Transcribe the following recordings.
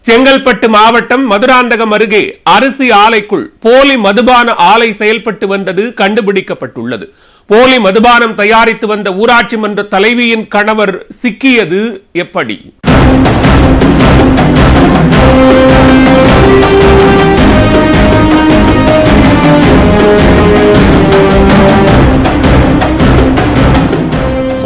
செங்கல்பட்டு மாவட்டம் மதுராந்தகம் அருகே அரிசி ஆலைக்குள் போலி மதுபான ஆலை செயல்பட்டு வந்தது கண்டுபிடிக்கப்பட்டுள்ளது. போலி மதுபானம் தயாரித்து வந்த ஊராட்சி மன்ற தலைவியின் கணவர் சிக்கியது எப்படி?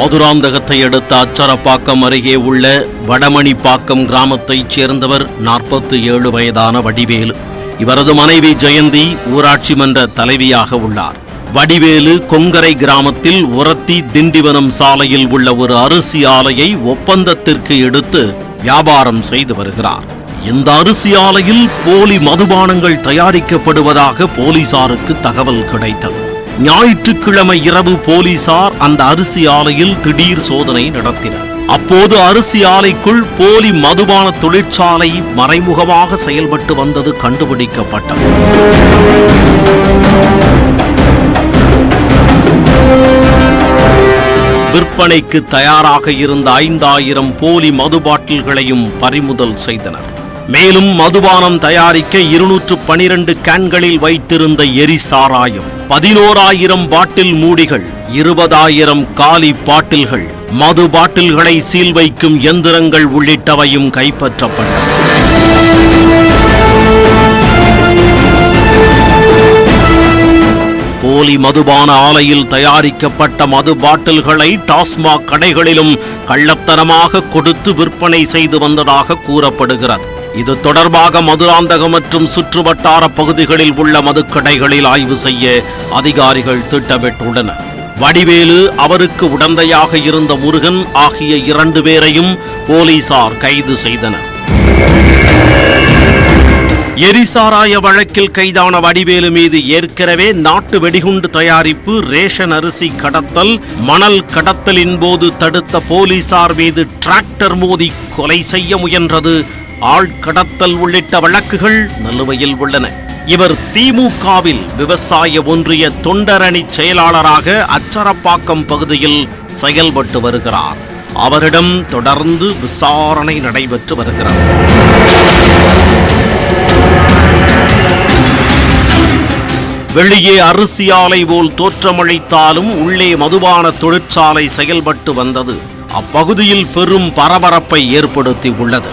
மதுராந்தகத்தை அடுத்த அச்சரப்பாக்கம் அருகே உள்ள வடமணிப்பாக்கம் கிராமத்தைச் சேர்ந்தவர் 47 வயதான வடிவேலு. இவரது மனைவி ஜெயந்தி ஊராட்சி மன்ற தலைவியாக உள்ளார். வடிவேலு கொங்கரை கிராமத்தில் உரத்தி திண்டிவனம் சாலையில் உள்ள ஒரு அரிசி ஆலையை ஒப்பந்தத்திற்கு எடுத்து வியாபாரம் செய்து வருகிறார். இந்த அரிசி ஆலையில் போலி மதுபானங்கள் தயாரிக்கப்படுவதாக போலீசாருக்கு தகவல் கிடைத்தது. ஞாயிற்றுக்கிழமை இரவு போலீசார் அந்த அரிசி ஆலையில் திடீர் சோதனை நடத்தினர். அப்போது அரிசி ஆலைக்குள் போலி மதுபான தொழிற்சாலை மறைமுகமாக செயல்பட்டு வந்தது கண்டுபிடிக்கப்பட்டது. விற்பனைக்கு தயாராக இருந்த 5000 போலி மது பாட்டில்களையும் பறிமுதல் செய்தனர். மேலும் மதுபானம் தயாரிக்க 212 கேன்களில் வைத்திருந்த எரி சாராயம், 11000 பாட்டில் மூடிகள், 20000 காலி பாட்டில்கள், மது பாட்டில்களை சீல் வைக்கும் எந்திரங்கள் உள்ளிட்டவையும் கைப்பற்றப்பட்டன. போலி மதுபான ஆலையில் தயாரிக்கப்பட்ட மது பாட்டில்களை டாஸ்மாக் கடைகளிலும் கள்ளத்தனமாக கொடுத்து விற்பனை செய்து வந்ததாக கூறப்படுகிறது. இது தொடர்பாக மதுராந்தகம் மற்றும் சுற்றுவட்டார பகுதிகளில் உள்ள மதுக்கடைகளில் ஆய்வு செய்ய அதிகாரிகள் திட்டமிட்டுள்ளனர். வடிவேலு, அவருக்கு உடந்தையாக இருந்த முருகன் ஆகிய 2 பேரையும் போலீசார் கைது செய்தனர். எரிசாராய வழக்கில் கைதான வடிவேலு மீது ஏற்கனவே நாட்டு வெடிகுண்டு தயாரிப்பு, ரேஷன் அரிசி கடத்தல், மணல் கடத்தலின் போது தடுத்த போலீசார் மீது டிராக்டர் மோதி கொலை செய்ய முயன்றது, ஆழ்கடத்தல் உள்ளிட்ட வழக்குகள் நிலுவையில் உள்ளன. இவர் திமுகவில் விவசாய ஒன்றிய தொண்டரணி செயலாளராக அச்சரப்பாக்கம் பகுதியில் செயல்பட்டு வருகிறார். அவரிடம் தொடர்ந்து விசாரணை நடைபெற்று வருகிறது. வெளியே அரிசி ஆலை போல் தோற்றமளித்தாலும் உள்ளே மதுபான தொழிற்சாலை செயல்பட்டு வந்தது அப்பகுதியில் பெரும் பரபரப்பை ஏற்படுத்தி உள்ளது.